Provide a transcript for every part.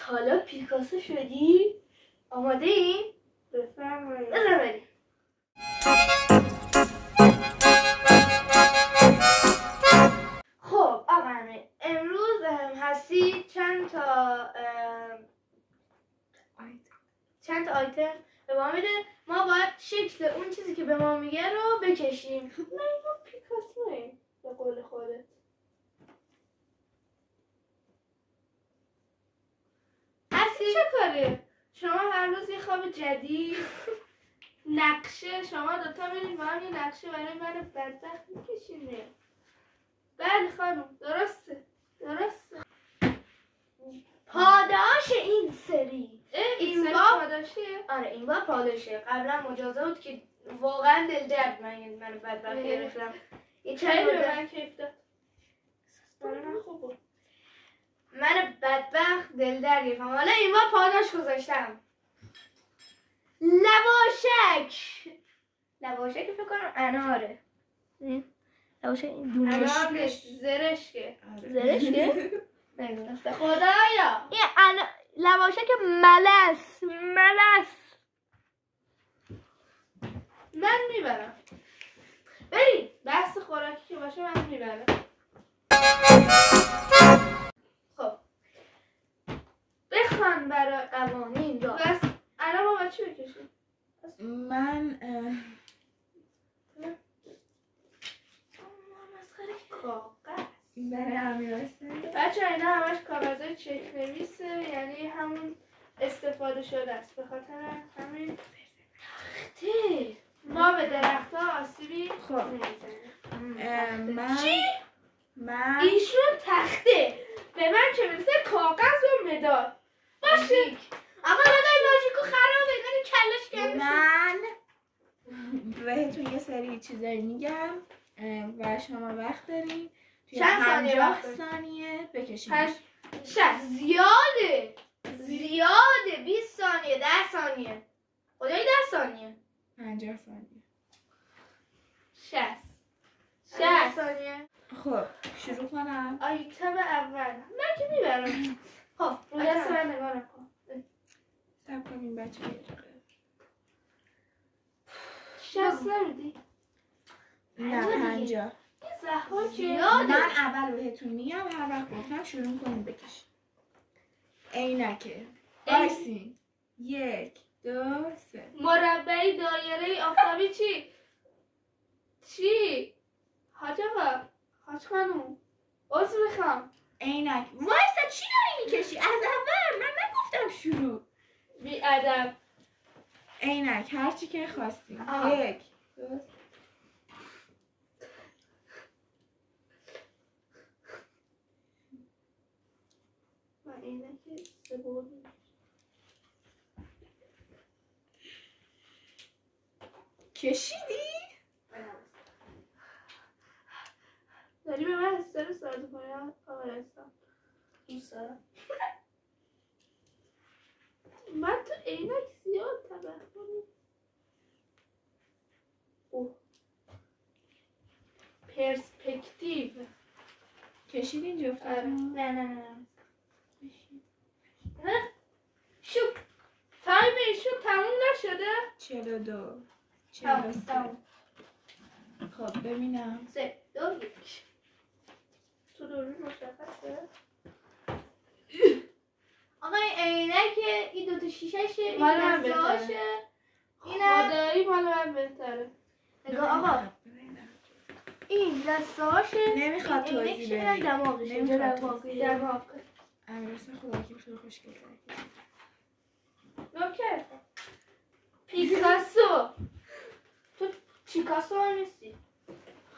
حالا پیکاسو شدی؟ آماده ای؟ بفرمایید. بزن بریم. خب آقا امروز هستی چند تا آیتم به ما میده. ما باید شکل اون چیزی که به ما میگه رو بکشیم. نه اینا پیکاسوه به قول خودت. هستی؟ چه کاره؟ شما هر روز یه خواب جدید نقشه، شما دوتا میرین با هم یه نقشه برای من بدبخت میکشینه. بله خانم، درسته. پاداش این سری این بار پاداشیه؟ آره این بار پاداشه. قبلا مجازه بود که واقعا دل درد من بدبخت گرفتم. یه چند خیلی به مدت من کیف داد. برای من خوب بود. من بدبخت دل درد گرفتم. حالا این بار پاداش گذاشتم. لواشک فکر کنم اناره. لواشک این دونه انار نیست، زرشکه. زرشکه؟ خدایا این لواشک ملس. من میبرم. بریم. بحث خوراکی که باشه من میبرم. خب بخوان برای قوانین را بس الان ما باید چی بکشیم؟ من کاغذ. برای امیر حسین بچه اینا همش کاغذهای چک نویسه، یعنی همون استفاده شده است. به خاطر همین ما به درخت ها آسیبی خب. نمیزنیم. چی؟ من ایشون تخته، به من چه میرسه کاغذ و مداد باشه. آقا مداد ماژیکو خرابه. من کلش گرم. من بهتون یه سری چیزایی میگم و شما وقت دارین چند ثانیه 50 وقت دارین؟ ثانیه بکشین. 60 زیاده 20 ثانیه 10 ثانیه خدایی 10 ثانیه 50 ثانیه 60 ثانیه. خب شروع کنم. آیتم اول من که میبرم. خب رو دست من نگاه نکن. صبر کنیم بچه. 60 نمیدی؟ نه 50. این زهرا که زیاده. من اول بهتون میگم هر وقت گفتم شروع کنیم بکشین. عینکه وایسین. 1 2 3 مربعی دایره آفتابی چی؟ حاج آقا، حاج خانوم، عذر میخوام. عینک وایسا چی داری میکشی؟ از اول من نگفتم شروع. بی ادب. عینک هرچی که خواستیم. 1 2 من عینک سه‌بعدی. کشیدی؟ داری به من استرس وارد کنی آقا رستم؟ دوست دارم. من تو عینک زیاد تبخونی. اوه پرسپکتیو. کشیدین آره. جفتتون؟ نه نه شو تایم ایشون تموم نشده؟ 42 تمام 43. خب ببینم 3 2 1 تو دوربین مشخصه؟ آقا این عینک این دوتا شیشهشه این مال من دستهاشه اینم خدایی مال من بهتره. نگاه آقا این دستهاشه نمیخواد این عینکشه توضیح اینم بدی. دماغشه نمیخواد دماغ امیرحسین خدا که خیلی خوشگل کرد. نوکر پیکاسو. تو پیکاسو هم نیستی.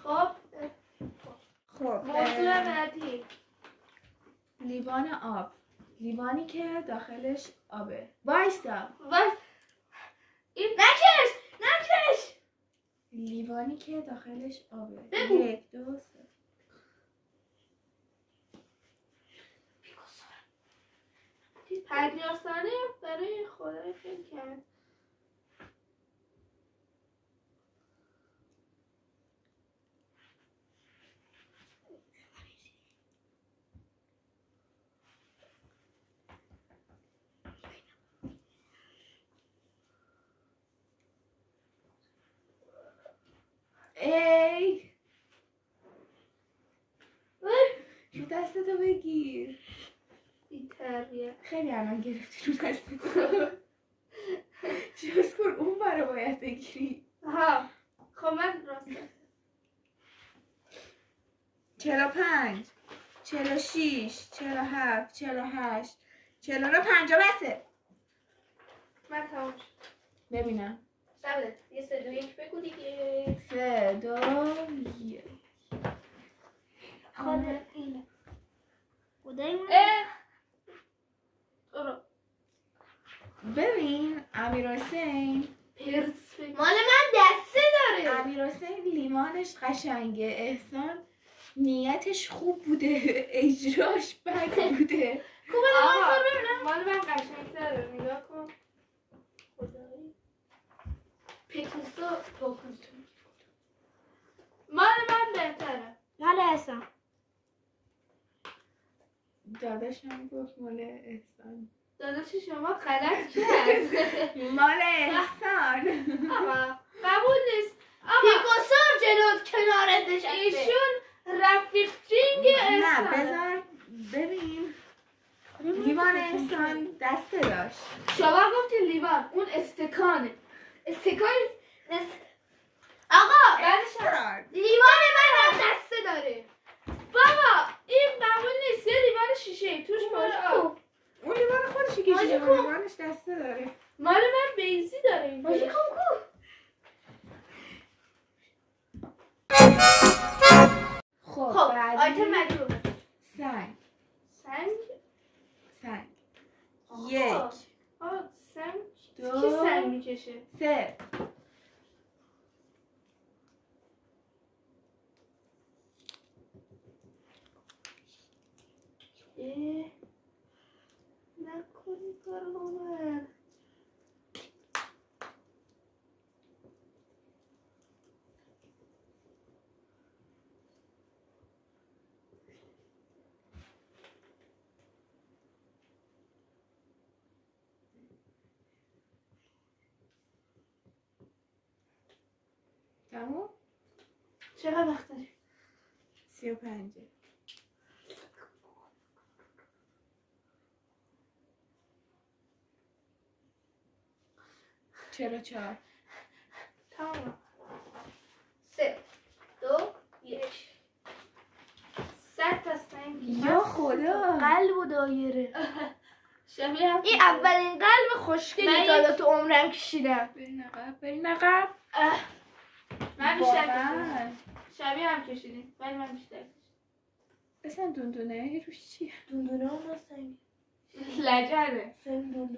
خب خب موضوع بعدی لیوان آب. لیوانی که داخلش آبه. وایسا. این نکش لیوانی که داخلش آبه. بگو. 1 2 3 50 ثانیه برای خدای خیلی کمه. ای رو دستتو بگیر. بی تربیه. خیلی الان گرفتی رو دستتو. جز کن اون برای باید بگیری. ها خب من راست 45 46 47 48 49 50 بسه. من تمام شد. ببینم سبت یه 3 2 1 بگو دیگه. 3 2 1 خاله اینه خدای من. برو. ببین امیرحسین پرس مال من دسته داره. امیرحسین لیمانش قشنگه، احسان نیتش خوب بوده اجراش بد بوده. خوبه آقا من ببینم. مال من قشنگ‌تره نگاه کن. خدایی پیکاسو مال من بهتره. مال احسان. داداشم گفت مال احسان. داداش شما غلط کرد. مال احسان. آقا قبول نیست. آقا پیکاسو جلوت کنارت نشسته. ایشون رفیق جینگ نه احسانه. بذار ببین لیوان احسان دسته داشت. شما گفتی لیوان اون استکانه. استکان آقا بعدش هم- اصرار. لیوان من هم دسته داره. بابا این معمول نیست یه لیوان شیشه توش مال آب. اون لیوان خودشی کشیده ماژیکو. بود، لیوانش دسته داره. مال من بیزی داره این ماشی طرف. کو. خب خب بعدی آیتم بعدی بود. سنگ سنگ. سنگ آها. 1 آه سنگ. 2 کی سنگ میکشه؟ 3 نکنی کارو با من. تموم. چقدر وقت داری؟ 35 44 تمام. 3 2 1 100 تا سنگ. یا خدا قلب و دایره. شبیه هم این اولین قلب خوشگلی من تا حالا تو عمرم کشیدم. برین عقب برین عقب. من بیشتر کشیدم. واقعا شبیه هم کشیدیم ولی من بیشتر کشیدم. اصلا دونه روش چیه؟ دوندونه هم هستن. لجنه.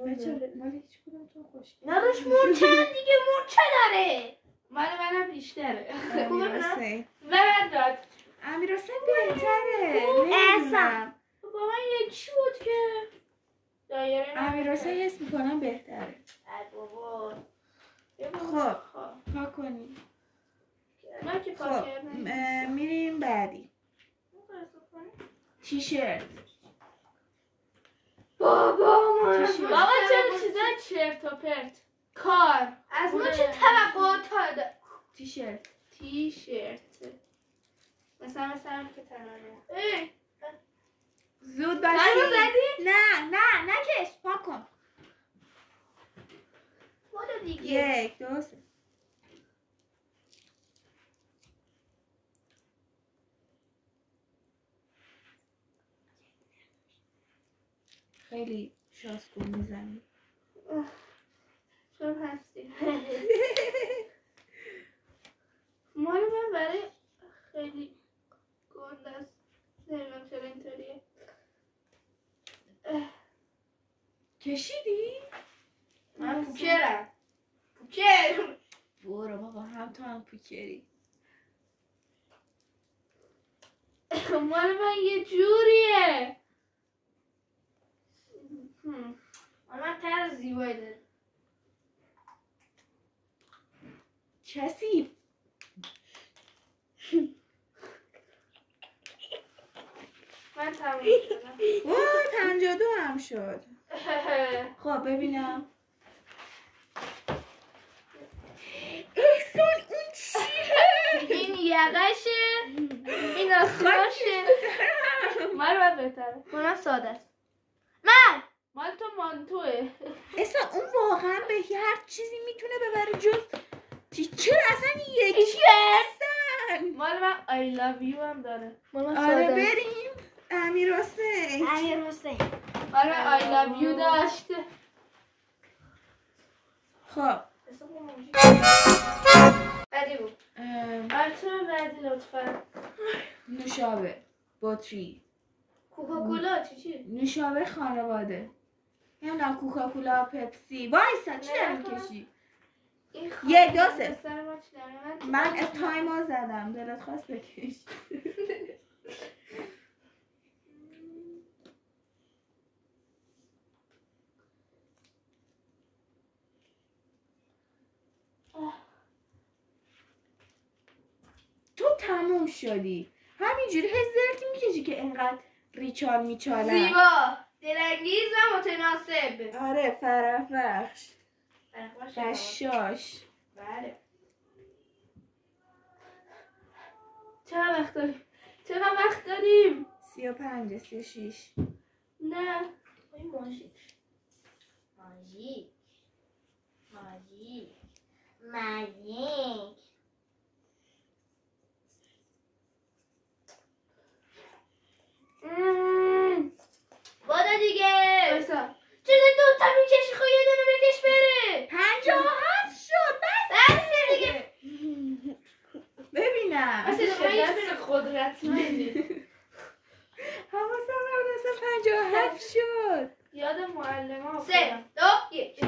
بچه مال هیچ کدومتون خوشگل نه روش مورچه دیگه مورچه داره. مال منم بیشتره. امیرحسین به من داد. امیرحسین بهتره. احسان. با من یکی بود که دایره امیرحسین حس میکنم بهتره. ای بابا. خب پاک کنیم. من که خب پاک کردم. میریم بعدی. تیشرت. بابا من. چی شد؟ بابا چرا چیزای چرت و پرت کار از ما چه توقعات داره؟ تیشرت. تی شرت مثلا هم که تنانه زود تنو باشی. زدی؟ نه نکش پاک کن. بودو دیگه. 1 2 3 خیلی شاسکو میزنی. چون هستی مال من برای خیلی گنده است نمیدونم چرا اینطوریه. کشیدی؟ من پوکرم. پوکر. برو بابا هم تو هم پوکری. مال من یه جوریه. من تر زیبایی داره. کسی من تموم شدم. 52 هم شد. خب ببینم. احسان اون چیه؟ یقشه این آسیاشه مال من بهتره. من ساده است. من مال تو مانتوه. اصلا اون واقعا به هر چیزی میتونه ببره جز چرا اصلا یکی هستن. مال من I love you هم داره. من آره ساده است. بریم امیر حسین. امیر حسین مال من I love you داشته. خب بعدی بود. بچه بعدی لطفا. نوشابه بطری کوکاکولا چی؟ نوشابه خانواده نمیدونم کوکاکولا پپسی وایسا چی داری میکشی؟ این یک دو سه. سر ما چی داره؟ من تایما زدم دلت خواست بکش. تو تموم شدی همینجوری هزارتی میکشی که اینقدر ریچال میچالن. زیبا دلانگیز و متناسب. آره فرافرخش بشاش. بله. چقدر وقت داریم؟ 35 36. نه این ماژیک ماژیک ماژیک ماژیک. بادا دیگه. بایسا. چرا دوتا میکشی؟ خب یه دونه بکش بره. 57 شد بس دیگه. ببینم مثل شدست قدرتمندی. حواسم نبود اصلا 57 شد. یاد معلم ها 3 2 1.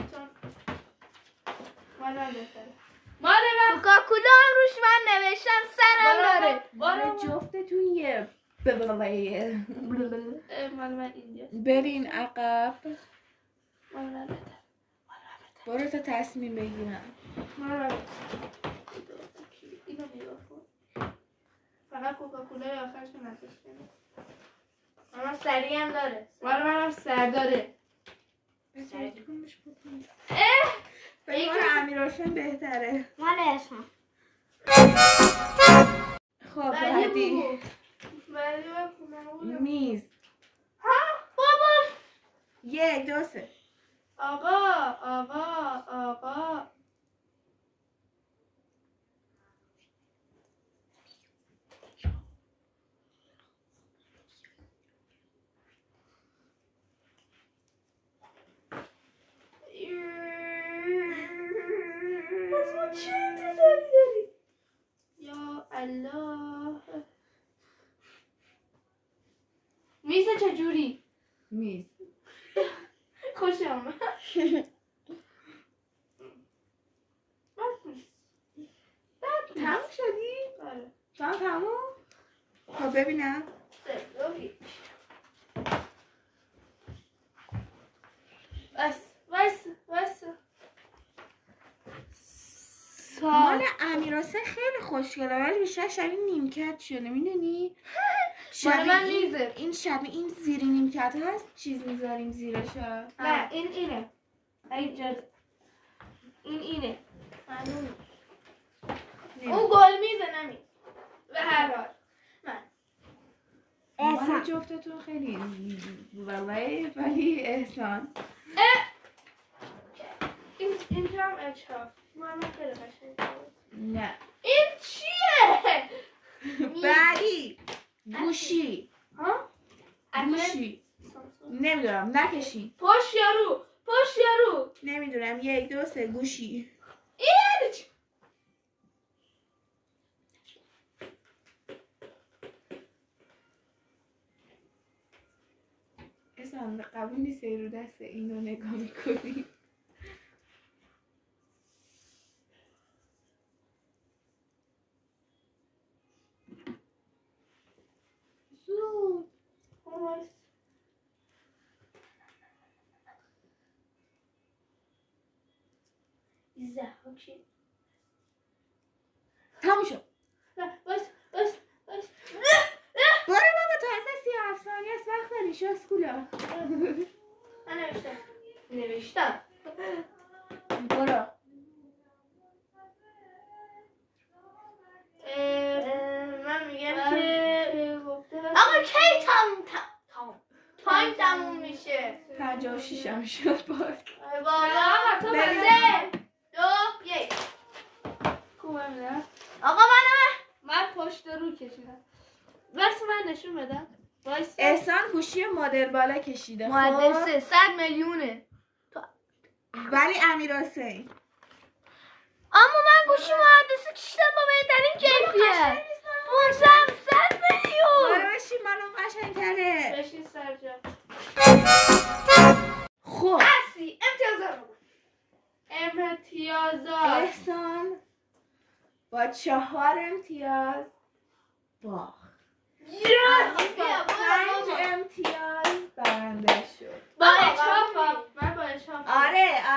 مال من بهتره. مال من کوکاکولا هم روش من نوشتم سرم داره. بارو جفتتون یه ببلایه. مال من اینجا. برین عقب. مال من بهتره. برو تا تصمیم بگیرم. مال من اینو نگاه کن. فقط کوکاکولا آخرش رو نزش کنیم. من سریع هم داره. مال من هم سر داره. فکر کنم امیرحسین بهتره. من اسمم خب بعدی بعدی من خونه میز. ها بابا 1 2 3. آقا چه انتظاری داری؟ یا الله. میز چجوری؟ میز. خوش آمد. تموم شدی؟ آره. تموم؟ خب ببینم. 3 2 1. وایس. مال امیرحسین خیلی خوشگله ولی بیشتر شبیه نیمکت شده میدونی؟ مال من این میزه. این شبیه این زیر نیمکت هست چیز میذاریم زیرش. نه اینه. اینجا. اینه. معلومه. اون گل میزه نمی. به هر حال. مال جفتتون خیلی ولی احسان. اینجا هم اچاف. مال من خیلی قشنگه. نه این چیه؟ بعدی گوشی. ها؟ گوشی نمیدونم نکشی. پشت یارو. نمیدونم 1 2 3 گوشی. این چی؟ اصلا قبول نیست رو دست اینو نگاه میکنی. زود زهاکی. تموم شد. بس. برو بابا تا اصلا 37 ثانیه است وقت داری شو اسکولا. من نوشتم. برو. کی تایم تموم میشه؟ 56 هم شد باز. ای بابا آقا تو بزن. 3 2 1 خوبه میدم. آقا من پشت رو کشیدم. بس من نشون بدم. وایسا. احسان گوشی مدل بالا کشیده. خب مهندسه 100 میلیونه. ولی امیر حسین اما من گوشی مهندسه کشیدم با بهترین کیفیت. 500 میلیون. برو بشین منو قشنگ‌تره. بشین سر جا. خب اصلی امتیازات امتیازات. احسان با 4 امتیاز باخت. بیا 5 امتیاز برنده شد. با اشرافم. من با اشرافم.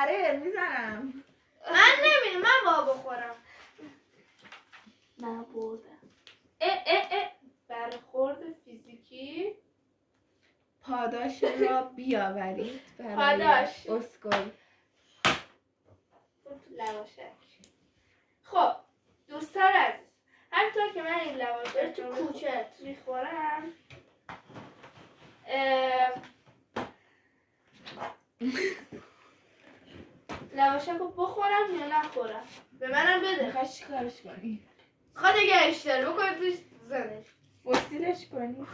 آره میزنم. من نمیدونم من با بخورم. من بردم. برخورد فیزیکی. پاداش را بیاورید برای پاداش. اسکل. لواشک. خب دوستان عزیز، همینطور که من این لواشک تو رو کوچت میخورم لواشک رو بخورم یا نخورم؟ به منم بده. میخوای چیکارش کنی؟ خواهد اگه اشتر بکنه توش زنش. فسیلش کنی؟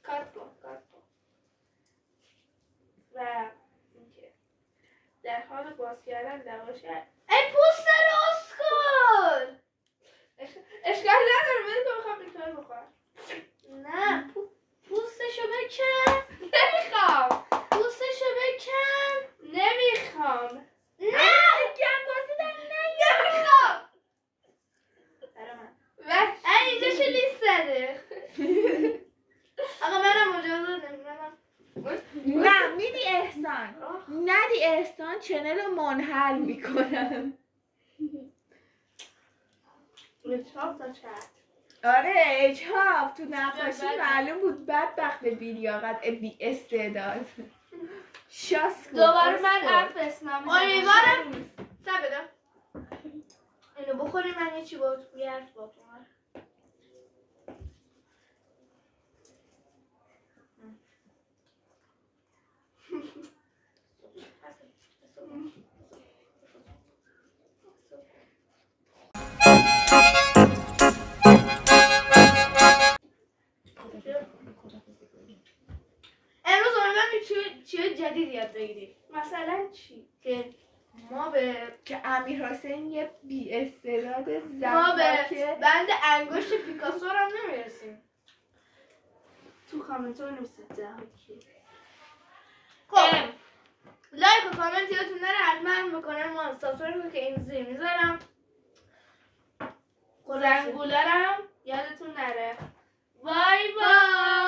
کات کن. و اینکه در حال باز کردن لواشک. ای پوست اسکل. اشکال نداره، بده تو میخوام بیتار بخورم. نه پوستشو بکن. نمیخوام. پوستشو بکن. نمیخوام. نه گندازی نمیخوام. برای من. ای اینجاشو لیست زده. آقا منم اجازه نمیدونم. نه میدی احسان. ندی احسان چنل رو منحل میکنم. چاپ تا چند. آره اجهاب تو نقاشی بله. معلوم بود بدبخت بیلیاقت بی استعداد. شاس کن. دوباره من اسکل. حرف اسلامی امیدوارم بده. اینو بخوری من یه چی با تو امروز امیدوارم چیه جدید یاد بگیری. مثلا چی؟ که ما به امیر حسین یه بی استعداد ما به زنده بند انگشت پیکاسو هم نمیرسیم. تو کامنت رو نویسید خب لایک و کامنت یادتون نره حتما بکنه. ما سابسکرایب که این زیر میذارم. زنگولرم یادتون نره. بای بای.